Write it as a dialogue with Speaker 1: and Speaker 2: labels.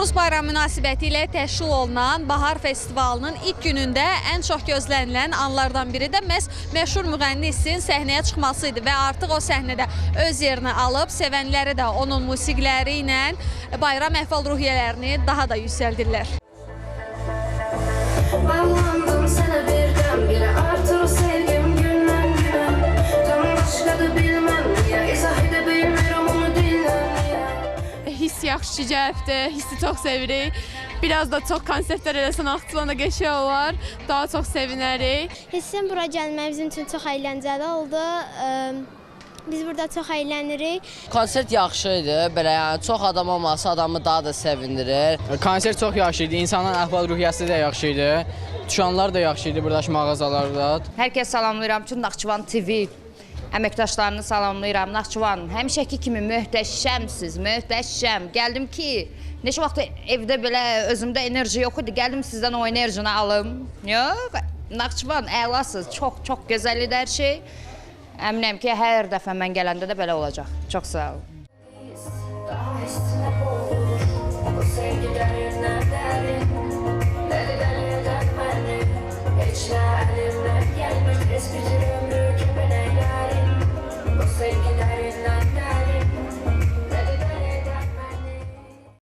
Speaker 1: Novruz bayramı münasibəti ilə təşkil olunan Bahar Festivalının ilk günündə ən çox gözlənilən anlardan biri də məhz məşhur müğənnisin səhnəyə çıxması idi və artıq o səhnədə öz yerini alıb, sevənləri də onun musiqiləri ilə bayram əhval-ruhiyyələrini daha da yüksəldirlər.
Speaker 2: Bağlandım sənə birdən-birə, artır o sevgim gündən-günə. Tam başqadır bilməm niyə, izah edə bilmirəm onu dildən niyə.
Speaker 3: Hiss yaxşı cəhbdir, hissi çox sevirik. Biraz da çox konsertlər eləsən, axtılan da qəşəng olar, daha çox sevinərik.
Speaker 4: Hissim bura gəlmək bizim üçün çox əyləncəli oldu. Biz burada çox əylənirik.
Speaker 5: Konsert yaxşı idi, belə yəni çox adam olması adamı daha da sevindirir.
Speaker 6: Konsert çox yaxşı idi, insanın əhval-ruhiyyəsi də yaxşı idi. Düşanlar da yaxşı idi buradakı mağazalarda.
Speaker 7: Hər kəs salamlayıram ki, Naxçıvan TV əməkdaşlarını salamlayıram. Naxçıvan həmişəki kimi möhtəşəmsiz, möhtəşəm. Gəldim ki, neçə vaxt evdə belə özümdə enerji yox idi, gəldim sizdən o enerjini alım. Yox, Naxçıvan əlasız, çox gözəl idi hər şey. Əminəm ki, hər dəfə mən gələndə də belə olacaq. Çox sağ olun.